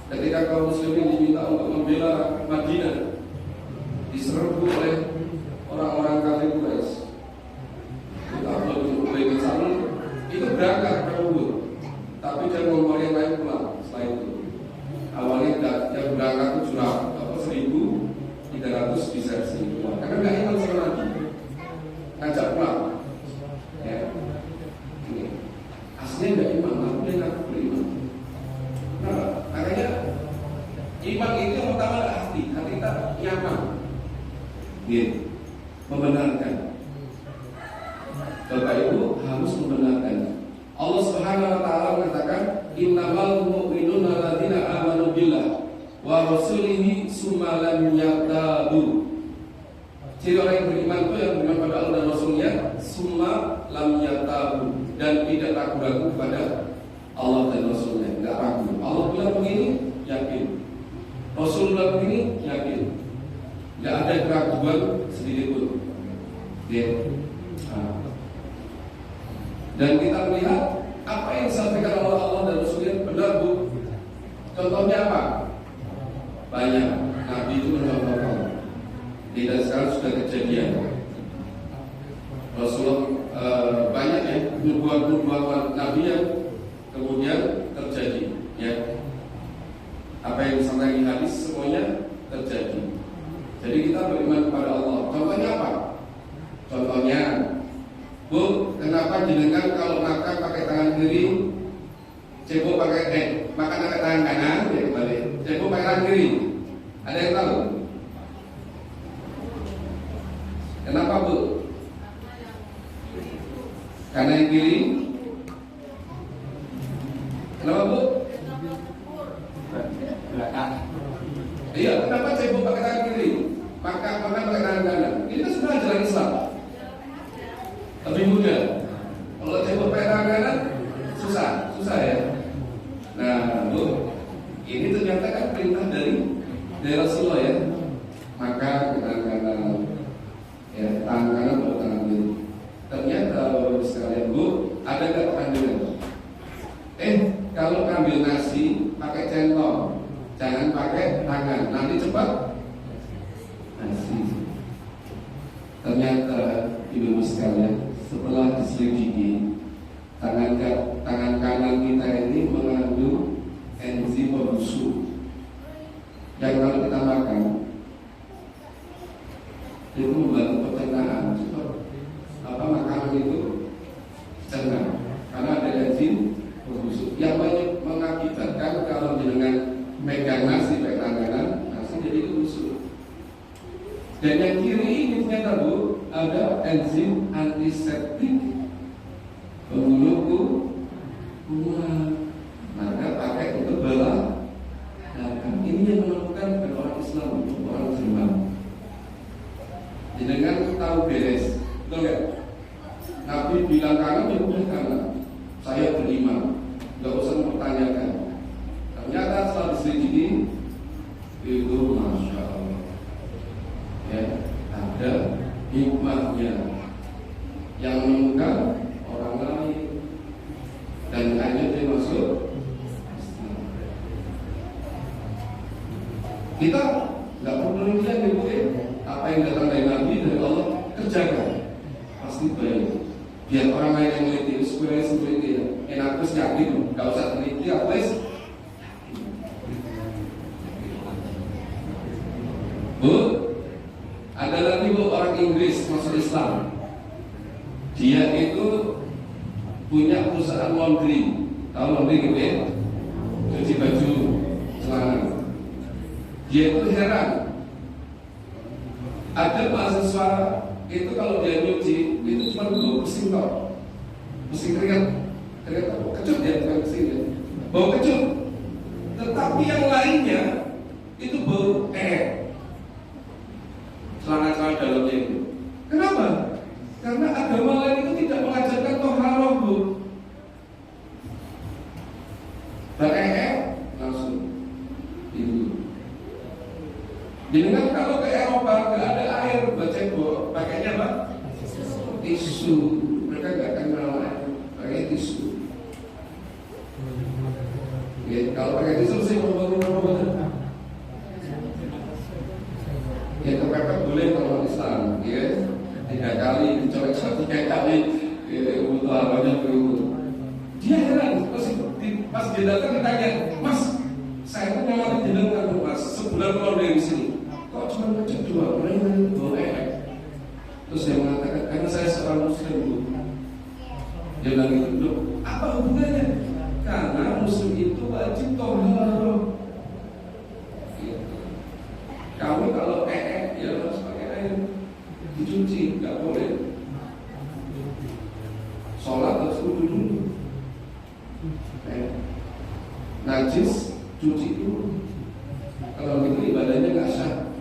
Ketika kaum muslimin diminta untuk membela Madinah, diserbu oleh orang-orang kafir Quraisy. Abdullah bin Ubay bin Salul itu berangkat ke Uhud, tapi dia ngomong yang lain pulang. Setelah itu awalnya yang berangkat itu curah 1.300 disersi karena nggak iman sama Nabi, ngajak pulang. Ya, ini aslinya nggak iman, tapi dia ngaku beriman. Nah, makanya iman itu yang pertama adalah hati kita nyaman, gitu, membenarkan. Bapak Ibu harus membenarkan. Allah Subhanahu wa Ta'ala mengatakan, innamal mu'minuna alladzina amanu billah wa rasulihi tsumma lam yartabu. Ciri orang yang beriman itu yang beriman pada Allah dan Rasulnya, tsumma lam yartabu, dan tidak ragu-ragu kepada Allah dan Rasulnya, tidak ragu. Allah bilang begini, yakin. Rasul bilang begini, yakin. Tidak ada keraguan sedikit pun. Dan kita melihat apa yang disampaikan oleh Allah dan Rasulnya benar, Bu. Contohnya apa? banyak. Nabi itu mencontohkan. Tidak sekarang sudah kejadian. Rasulullah banyak ya nubuat-nubuat Nabi yang kemudian terjadi. Ya, apa yang disampaikan di hadis semuanya terjadi. Jadi kita beriman kepada Allah. Contohnya apa? Contohnya, Bu, kenapa jenengan kalau makan pakai tangan kiri, cebok pakai makan pakai tangan kanan, ya kembali. Cebok pakai tangan kiri. Ada yang tahu? Kenapa, Bu? Karena yang kiri. Kenapa, Bu? Belakang. Iya, kenapa cebok pakai tangan kiri? Makan pakai tangan kanan. Ini kan sudah ajaran Islam. Lebih mudah. Kalau cebok pakai tangan kanan susah ya. Nah, Bu, ini ternyata kan perintah dari Rasulullah ya. Maka tangan kanan, ya tangan kanan baru tangan kiri. Ternyata Bapak sekalian, Bu, ada nggak kandungan? Kalau ambil nasi pakai centong, jangan pakai tangan, nanti cepat nasi. Ternyata Ibu sekalian, setelah diselidiki, tangan kanan kita ini mengandung enzim pembusuk yang kalau kita makan itu membantu pencernaan. Makanan itu cerna karena ada enzim pembusuk yang banyak mengakibatkan kalau dengan megang nasi pakai tangan kanan, nasi jadi busuk. Dan yang kiri ini ternyata, Bu, ada enzim antiseptik pembunuh kuman. Maka pakai untuk bela. Ini yang menemukan orang Islam, orang Jerman. Dengan tahu beres, betul nggak? Nabi bilang kanan, ya udah kanan. Saya beriman, nggak usah mempertanyakan. Ternyata setelah diselidiki itu masya Allah, ya ada hikmahnya yang menemukan orang lain dan hanya dia masuk Islam. Kita nggak perlu lihat apa yang datang dari Nabi dari Allah, kerjakan pasti baik. Biar orang lain yang meliti, seperti ya. Enak terus yakin, nggak usah teliti, apa is? Bu, ada lagi, Bu, orang Inggris masuk Islam. Dia itu punya perusahaan laundry. Tahu laundry gitu ya? Cuci baju, celana. Dia itu heran. Ada mahasiswa itu kalau dia nyuci itu cuma bau mesin tok, mesin keringat kecut dia bukan mesin ya, bau kecut. Tetapi yang lainnya itu bau celana-celana dalamnya itu. Kenapa? Karena agama lain itu tidak mengajarkan toharoh, Bu. Langsung itu. Jadi kan kalau ke Eropa nggak ada air buat cebok, pakainya apa? Tisu. Mereka nggak akan kenal air, pakai tisu. Ya, kalau pakai tisu sih mau ya kepepet boleh kalau Islam, ya 3 kali dicolek 3 kali, untuk apanya itu. Dia heran, pas dia datang ditanya, Mas, saya pun memang jenengan Mas, sebulan keluar dari sini. Kok cuma ngecek 2 orang yang boleh? Terus dia mengatakan, karena saya seorang Muslim, Bu. Dia bilang gitu, apa hubungannya? Karena Muslim itu wajib toharoh. Kamu kalau ya harus pakai air, dicuci, nggak boleh. Sholat harus wudu dulu. Najis, cuci dulu. Kalau gitu ibadahnya nggak sah.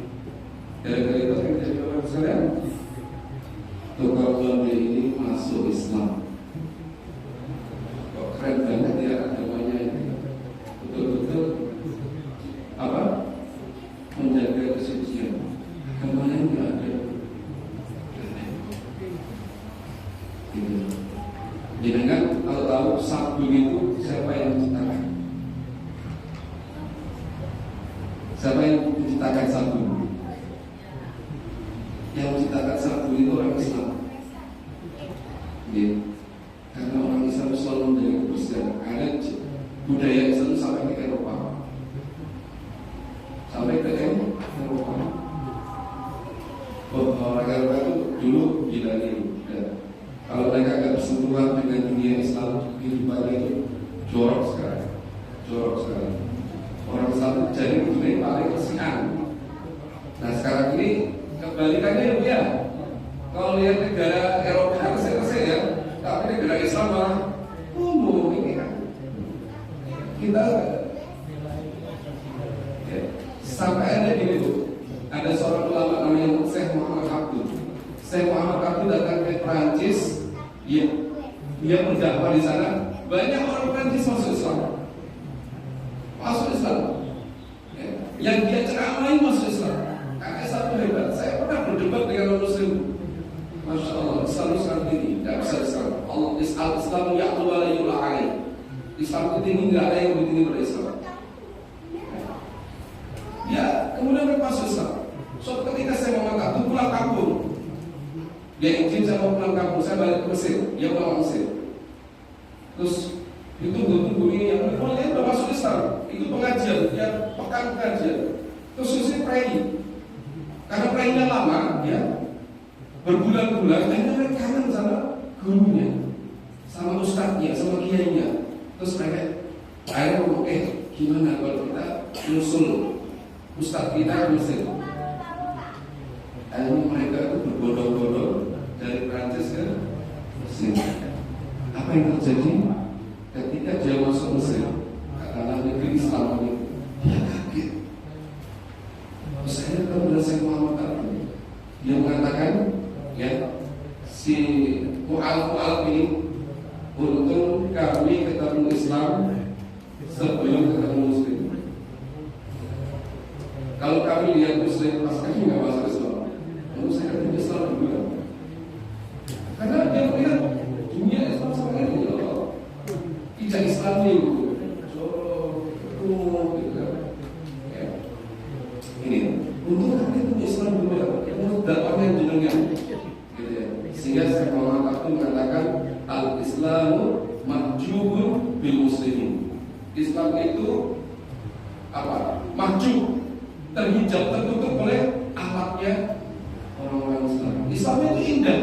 Gara-gara itu kan jadi orang sekalian. Tukang laundry ini masuk Islam. Kok keren banget ya agamanya ini. Betul-betul apa? Menjaga kesucian. Kemana nggak ada. Gitu. Jadi kan kalau tahu sabun itu siapa yang menciptakan? Siapa yang menciptakan sabun? Yang menciptakan sabun itu orang Islam. Ya. Karena orang Islam selalu menjaga kebersihan. Karena budaya Islam sampai ke Eropa, sampai ke Eropa. Orang Eropa itu dulu gila ini. Kalau mereka agak bersentuhan dengan dunia Islam, kehidupannya itu jorok sekali, jorok sekali. Orang Islam itu jadi dunia paling kesian. Nah sekarang ini kebalikannya ya. Kalau lihat negara Eropa resik-resik ya, tapi negara Islam malah ini kan. Kita ya, sampai ada gini tuh, ada seorang ulama namanya Syekh Muhammad Abdul. Syekh Muhammad Abdul datang ke Perancis, ya, dia berdakwah di sana. Banyak orang Perancis masuk Islam, ya. Yang dia ceramai masuk Islam. Karena satu hebat. Saya pernah berdebat dengan orang Muslim. Masya Allah, Islam sekarang ini tidak bisa Islam. Allah Islam ya'tu wa la yu'la alaih. Islam itu tinggi, tidak ada yang lebih tinggi dari Islam. Ya, kemudian mereka masuk Islam. Suatu ketika saya mau mengatakan pulang kampung. Dia izin saya mau pulang kampung, saya balik ke Mesir. Dia pulang Mesir. Terus ditunggu ini yang dia sudah masuk Islam. Itu pengajian, dia pekan pengajian. Terus saya pray. Karena praynya lama, ya berbulan-bulan, akhirnya mereka kangen sama gurunya, sama ustadznya, sama kiainya. Terus mereka akhirnya ngomong, gimana kalau kita nyusul ustadz kita ke Mesir? Akhirnya mereka itu berbondong-bondong dari Prancis ke Mesir. Apa yang terjadi? Ketika dia masuk Mesir, katakanlah negeri Islam ini, dia kaget. Terus saya ketemu dengan Syekh Muhammad Abdul. Dia mengatakan, ya, si Mu'al ini untung kami ketemu Islam sebelum ketemu Muslim. Kalau kami lihat Muslim pas kami nggak masuk Islam, lalu saya ketemu Islam dulu. Karena dia melihat dunia Islam sekarang ini tidak Islami, ini untuk kami ketemu Islam dulu, untuk dakwahnya jenengnya. Sehingga saya mengatakan al-Islamu mahjubun bil muslimin. Islam itu apa? Mahjub, terhijab, tertutup oleh akhlaknya orang-orang Islam. Islam itu indah,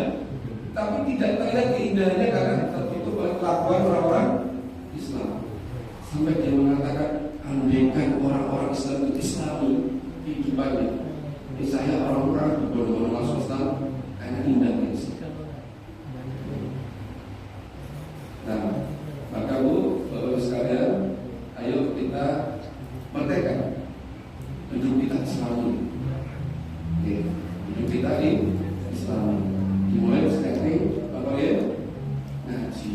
tapi tidak terlihat keindahannya karena tertutup oleh kelakuan orang-orang Islam. Sampai dia mengatakan, andaikan orang-orang Islam itu Islami kehidupannya, saya orang-orang berbondong-bondong masuk Islam karena indahnya Islam. Nah, maka Bapak sekalian, ayo kita merdeka, hidup kita Islami, hidup kita di Islami. Dimulai sekarang, Bapak lihat, ngaji.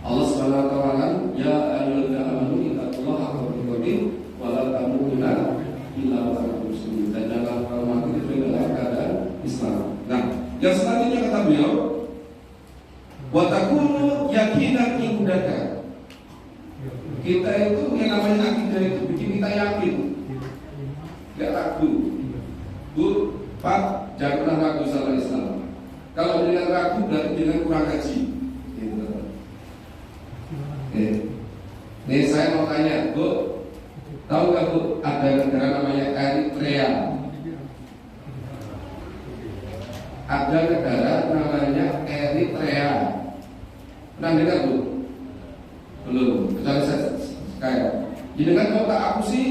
Allah Subhanahu Wa Taala, ya ayyuhalladzina amanu ittaqullaha haqqa tuqatih wa la tamutunna illa wa antum muslimun. Dan jangan kamu mati kecuali dalam keadaan Islam. Nah, yang selanjutnya kata beliau, wa takunu yakinan indaka. Kita itu yang namanya akidah itu bikin kita yakin, gak ragu. Bu, Pak, jangan pernah ragu sama Islam. Kalau dengan ragu berarti dengan kurang haji. Nih saya mau tanya, Bu, tahu nggak Bu, ada negara namanya Eritrea? Ada negara namanya Eritrea. Pernah dengar Bu? Belum. Kecuali saya kayak. Jadi kan kalau tak aku sih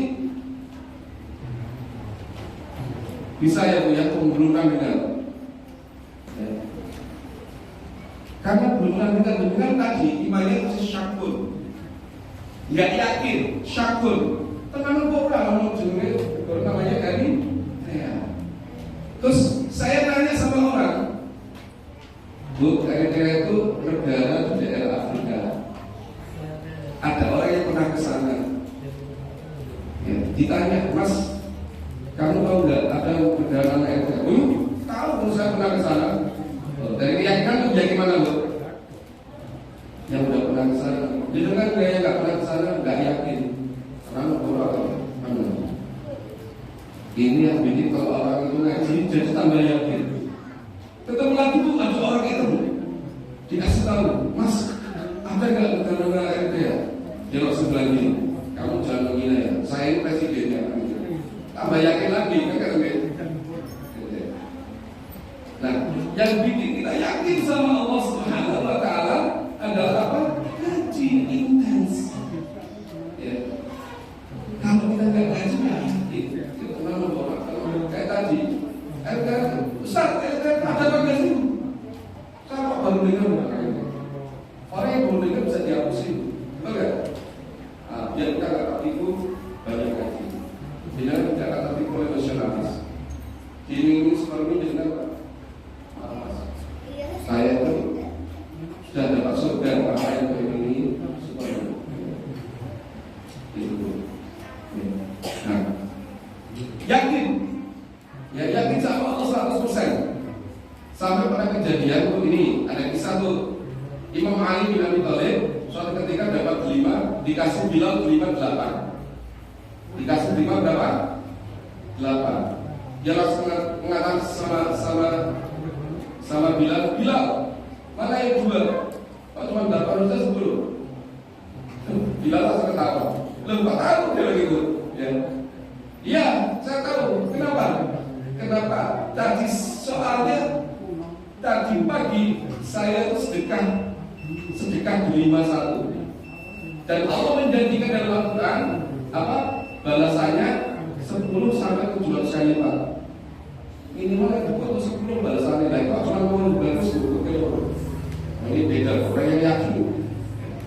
bisa ya Bu ya, belum pernah dengar. Ya. Karena belum pernah dengar tadi imannya masih syakun, nggak yakin, syakun. Tenang kok orang jenenge namanya Eritrea. Terus saya nanya sama orang, Bu, Eritrea itu negara di daerah Afrika. Ada orang yang pernah ke sana. Ya, ditanya, Mas, kamu tahu nggak ada negara namanya Eritrea? Tahu, saya pernah ke sana. Dari keyakinan itu jadi gimana, Bu? Yang udah pernah ke sana. Jadi kan dia yang nggak pernah ke sana nggak yakin. Karena orang mana? Ini yang bikin kalau orang itu ngaji jadi tambah yakin. Ketemu lagi tuh ada orang itu dikasih tahu, Mas, ada nggak negara-negara RT ya? Dia langsung bilang gini, kamu jangan menghina ya, saya ini presidennya. Tambah yakin lagi, kan gitu. Nah, yang bikin kita yakin sama Allah Subhanahu Wa Taala adalah apa? Ngaji intens. Ya. Kalau kita nggak ngaji, itu kenapa orang kayak tadi? Ustaz, ada bagian itu. Saya kok baru dengar orang yang baru dengar bisa dihapusin, betul nggak? Biar kita nggak tertipu banyak ngaji. Jangan kita nggak tertipu oleh nasionalis. Ini seperti ini dengan saya itu sudah dapat surga, apa yang ini supaya itu. Nah, yakin, ya yakin sama Allah 100%. Sampai pada kejadian tuh ini ada kisah tuh Imam Ali bin Abi Thalib suatu ketika dapat 5, dikasih Bilal 8. Dikasih 5 berapa? 8. Dia langsung mengatakan sama Bilal, mana yang 2? Kok cuma 8 saja 10? Bilal langsung ketawa. Loh, Pak tahu dia begitu? Ya. Iya, saya tahu. Kenapa? Tadi soalnya tadi pagi saya itu sedekah di 51. Dan Allah menjanjikan dalam Al-Quran apa? Balasannya 10 sampai 700 kali lipat. Minimal yang buat 10 balasannya. Nah, kalau cuma mau bagus ini beda orang yang yakin.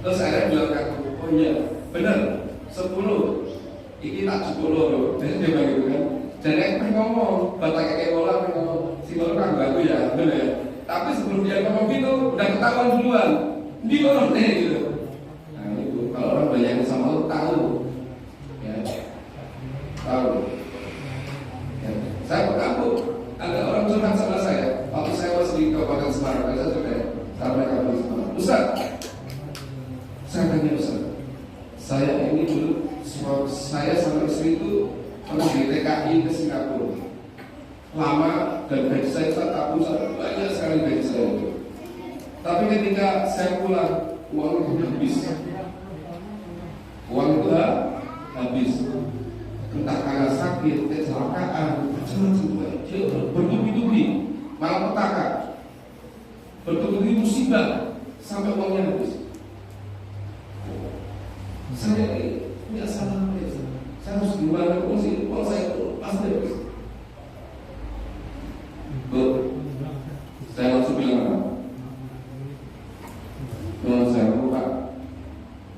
Terus saya bilang aku, oh iya benar 10. Ini tak cukup loh. Jadi dia begitu kan. Jadi aku ngomong, batak kayak bola ngomong, si bola kan bagus ya, benar ya. Tapi sebelum dia ngomong gitu, udah ketahuan duluan. Di orang deh gitu. Nah itu kalau orang banyak sama lu tahu, ya tahu. Ya. Saya pernah ada orang curhat sama saya. Waktu saya masih di Kabupaten Semarang, saya sudah sampai Kabupaten Semarang. Ustaz, saya tanya Ustaz, saya ini dulu saya sama istri itu pernah di TKI ke Singapura. Lama dan gaji saya tak banyak sekali gaji saya itu. Tapi ketika saya pulang, uang itu habis. Uang itu habis. Entah karena sakit, kecelakaan, macam-macam. Dia bertubi-tubi, malah petaka, bertubi-tubi musibah sampai uangnya habis. Saya ini salah ya. Saya harus gimana pun sih, uang saya pasti habis. Saya langsung bilang apa? Kalau saya lupa,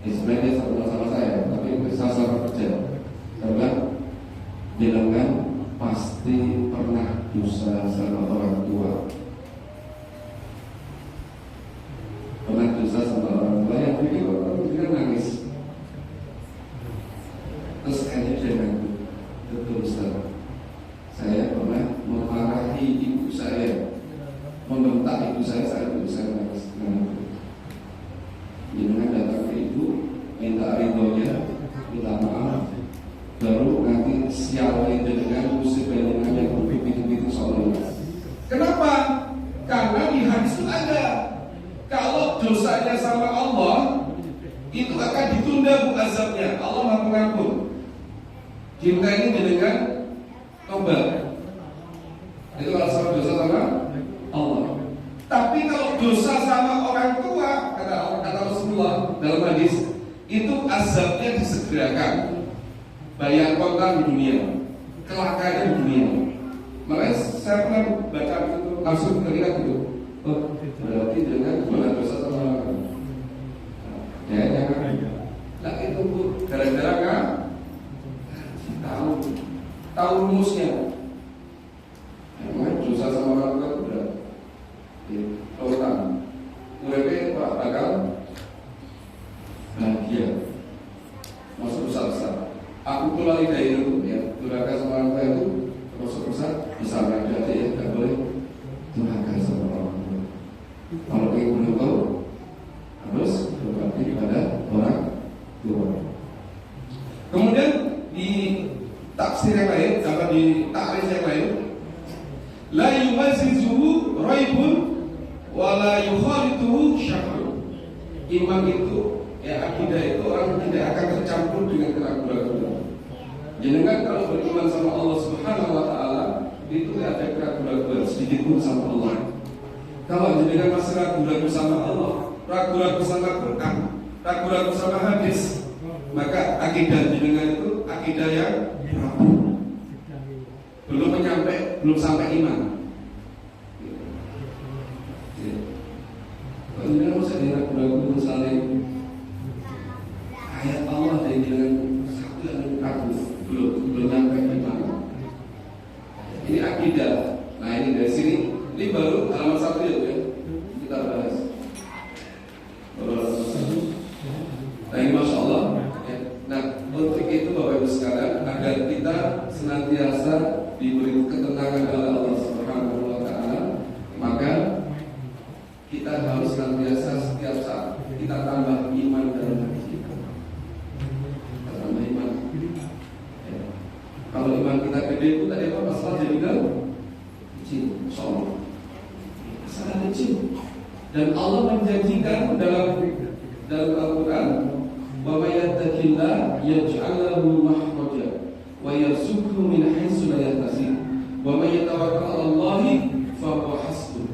sebenarnya sama saya, tapi sama kerja. Saya bilang kan pasti pernah dosa sama orang tua. Pernah dosa sama orang tua yang bikin orang tua nangis. Terus kayaknya dia ngaku, betul Ustaz. Saya pernah memarahi ibu saya, membentak ibu saya saat ibu saya nangis. Jangan datang ke ibu, minta ridhonya, minta maaf, baru nanti sialnya dengan musibah dengan yang begitu-begitu soalnya. Kenapa? Karena di hadis itu ada, kalau dosanya sama Allah itu akan ditunda azabnya. Allah Maha Pengampun. Kita ini dengan tobat. Itu kalau sama dosa sama Allah. Tapi kalau dosa sama orang tua, kata Rasulullah dalam hadis, itu azabnya disegerakan. Bayar kontan di dunia, kelakarnya di dunia. Makanya saya pernah baca itu langsung teringat itu. Oh, berarti dengan gimana dosa sama orang tua. Ya, jangan. Nah itu gara-gara kan tahu rumusnya. Emang dosa sama orang tua itu berat. Orang UWP bakal bahagia, masuk besar-besar. Aku pulang dari itu, ya durhaka sama orang tua itu masuk besar, bisa berada ya, tidak boleh durhaka sama orang tua. Kalau ingin belum tahu, harus berbakti pada orang tua. Kemudian di tafsir yang lain, dapat di takrif yang lain, la yumazizuhu raibun wa la yukhalituhu syahrun. Iman itu, ya akidah itu orang tidak akan tercampur dengan keraguan-keraguan. Jangan kalau beriman sama Allah Subhanahu wa taala itu tidak ada keraguan-keraguan sedikit pun sama Allah. Kalau jenengan masih ragu-ragu sama Allah, ragu-ragu sama Quran, ragu-ragu sama hadis, maka akidah jenengan itu akidah yang belum sampai iman. Kalau jenengan masih ragu-ragu misalnya ayat Allah yang jenengan satu yang ragu, belum sampai iman. Ini akidah. Nah ini dari sini. Ini baru halaman 1 ya, kita bahas. Nah ini Masya Allah ya. Nah untuk itu Bapak Ibu sekalian, agar kita senantiasa diberi ketenangan oleh Allah Subhanahu wa taala, maka kita harus senantiasa setiap saat kita tambah iman dalam hati kita. Kita tambah iman ya. Kalau iman kita gede itu tadi apa? Masalah jadi kecil, Insya Allah sangat kecil. Dan Allah menjanjikan dalam Al-Quran, wa may yattaqillah yaj'al lahu makhraja wa yarzuqhu min haitsu la yahtasib wa may yatawakkal 'ala Allahi fa huwa hasbuh.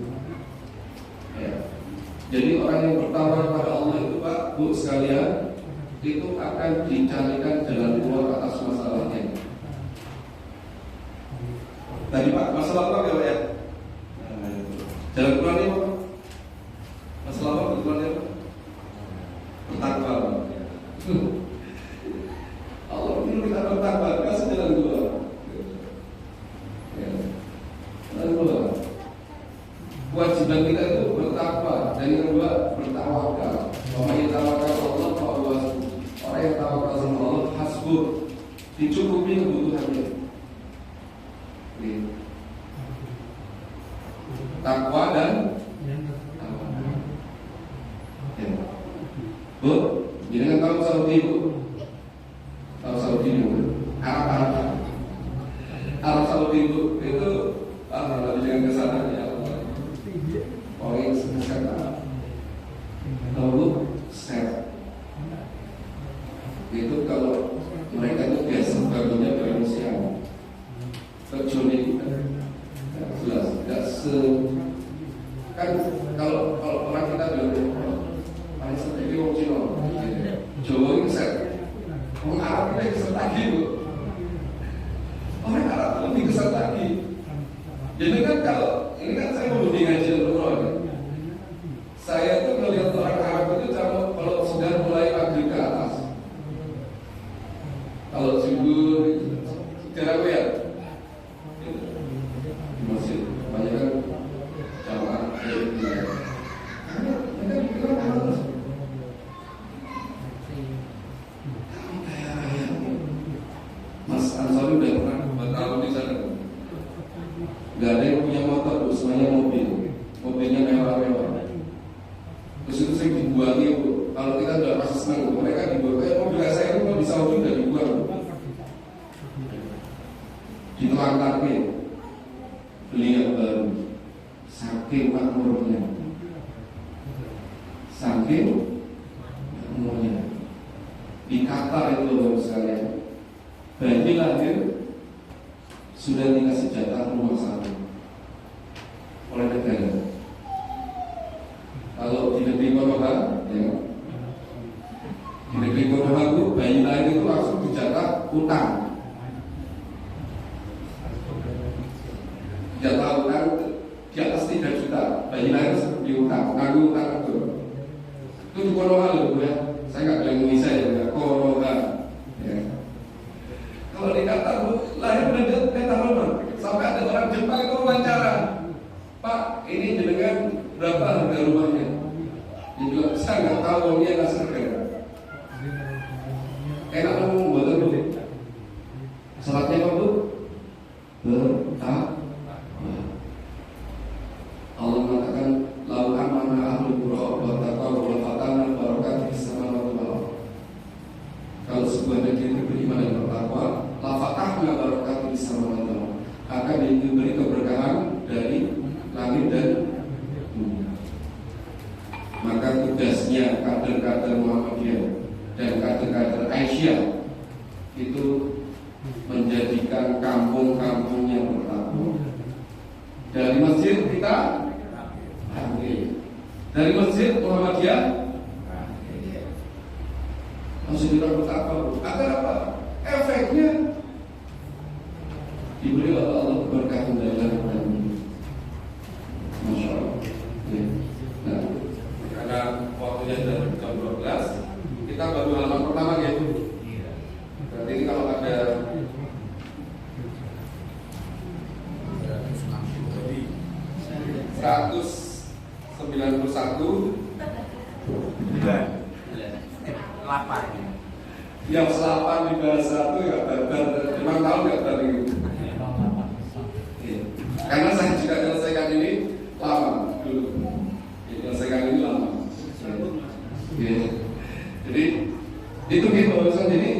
Ya. Jadi orang yang bertawakal pada Allah itu Pak, Bu sekalian, itu akan dicarikan jalan keluar atas masalahnya. Tadi Pak, masalah apa ya? Jalan keluarnya apa? Masalah apa keluarnya apa? Bertakwa. Allah ingin kita bertakwa, kasih jalan keluar. Jalan keluar. Kewajiban kita itu bertakwa, dan yang kedua bertawakal. Orang yang tawakal Allah, orang yang tawakal sama Allah hasbuh, dicukupi kebutuhannya. Takwa dan ya. Bu, jadi kan tahu Saudi Bu, tahu Saudi Bu, Arab Saudi Bu itu kalau dengan kesana ya Allah, orang yang sekarang tahu Bu, set itu kalau mereka itu biasa barunya manusia, kecuali jelas, tidak kan kalau orang kita bilang paling seperti orang Cina, Jawa itu set, orang Arab itu keset lagi Bu, orang Arab lebih keset lagi. Jadi kan kalau ini kan saya mau ngaji Al-Quran, saya tuh melihat orang Arab itu kalau sudah mulai agak ke atas, kalau subur, jarang ya. Masih banyak kan jamaah Mas Ansari udah pernah bertahun di sana. Gak ada yang punya motor, semuanya mobilnya mewah-mewah. Terus itu sering dibuangi Bu. Kalau kita udah masih senang, mereka dibuang. Mobil saya itu kalau di Saudi udah dibuang, ditelantarkan. Beli yang baru, saking makmurnya, di Qatar itu Bapak sekalian, bayi lahir sudah dikasih jatah rumah sakit oleh negara. Kalau di negeri Konoha, ya, di negeri Konoha itu bayi lahir itu langsung dijatah utang. Jatah utang di atas 3 juta, bayi lahir di utang, nanggung utang itu. Itu di Konoha loh Bu ya. Saya nggak bilang Indonesia ya, Konoha. Ya. Kalau di Qatar Bu, lahir udah ketahuan. Sampai ada orang Jepang itu wawancara, Pak, ini jenengan berapa harga rumahnya? Dia bilang, saya nggak tahu, dia nggak serga. Enak ngomong buatan Bu. Syaratnya apa Bu? Bertakwa. Allah mengatakan lau amana ahlul qura wa taqaw wa fatana barakat fis samawati wal ardh. Kalau sebuah negeri beriman dan bertakwa, la fatahna menjadikan kampung-kampungnya bertabur. Dari masjid kita ambil, dari masjid Muhammadiyah masih kita bertabur. Agar apa? Efeknya diberi oleh Allah keberkahan dalam dan Masya Allah. Nah, karena waktunya sudah jam 12, kita baru halaman pertama gitu. Berarti ini kalau ada 191 yang selapan di bahasa itu ya barbar. 5 tahun nggak tadi. Karena saya juga menyelesaikan ini lama dulu. Menyelesaikan ini lama. Jadi itu gitu. Jadi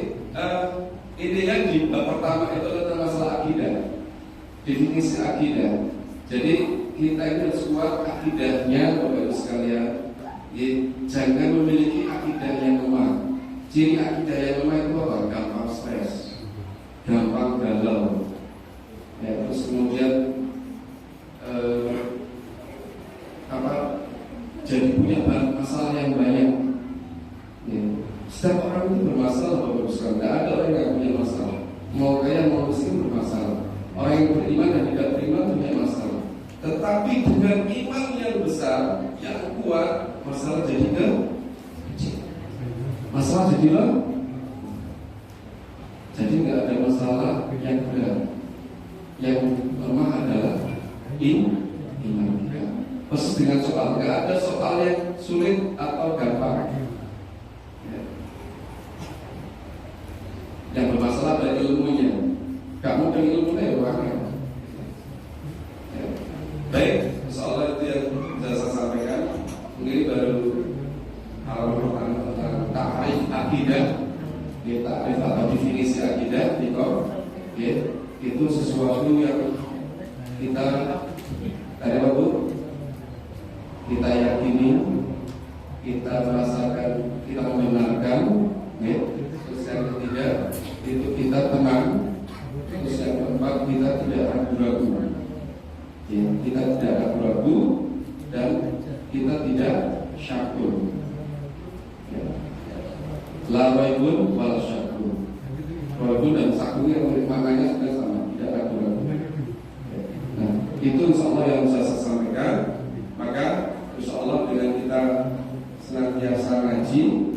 intinya di bab pertama itu tentang masalah akidah, definisi akidah. Jadi kita ini harus kuat akidahnya, Bapak Ibu sekalian. Jangan memiliki akidah yang lemah. Ciri akidah yang lemah itu apa? Gampang stres, gampang galau. Ya, terus kemudian jadi punya masalah yang banyak. Ya. Setiap orang itu bermasalah, Bapak Ibu sekalian. Tidak ada orang yang tidak punya masalah. Mau kaya mau miskin bermasalah. Orang yang beriman dan tidak beriman punya masalah. Tetapi dengan iman yang besar, yang kuat, masalah jadi kecil. Masalah jadilah. Jadi nggak ada masalah yang berat. Yang lemah adalah iman kita. Persis dengan soal, nggak ada soal yang sulit atau gampang. Ya. Yang bermasalah adalah ilmunya. Kamu dengan ilmunya ya orangnya. Ya. Baik, soal itu yang sudah saya sampaikan. Ini baru halaman pertama tentang ta'rif akidah. Ya, ta'rif atau definisi akidah ya, itu sesuatu yang kita dari apa Bu? Kita yakini, kita merasakan, kita membenarkan, ya. Terus yang ketiga itu kita tenang. Terus yang keempat kita tidak ragu-ragu, ya. Kita tidak ragu-ragu dan kita tidak syakur, ya. La raibun wala syakur. Ragu dan syakur yang maknanya sudah sama, tidak ragu-ragu. Nah, itu insyaallah yang bisa saya sampaikan. Maka insyaallah dengan kita senantiasa ngaji,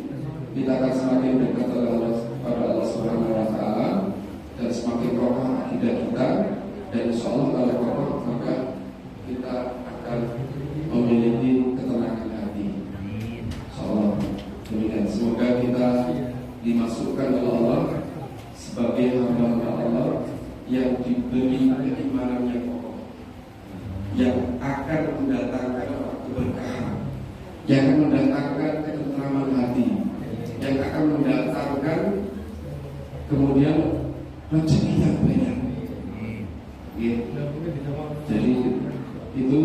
kita akan semakin dekat kepada Allah Subhanahu wa taala dan semakin kokoh akidah kita, dan insyaallah kalau kokoh maka kita akan memiliki ketenangan hati. Insyaallah demikian. Semoga kita dimasukkan oleh Allah sebagai hamba Allah yang diberi keimanan yang kokoh, yang akan mendatangkan keberkahan, yang akan mendatangkan ketentraman hati, yang akan mendatangkan kemudian rezeki yang banyak. Jadi itu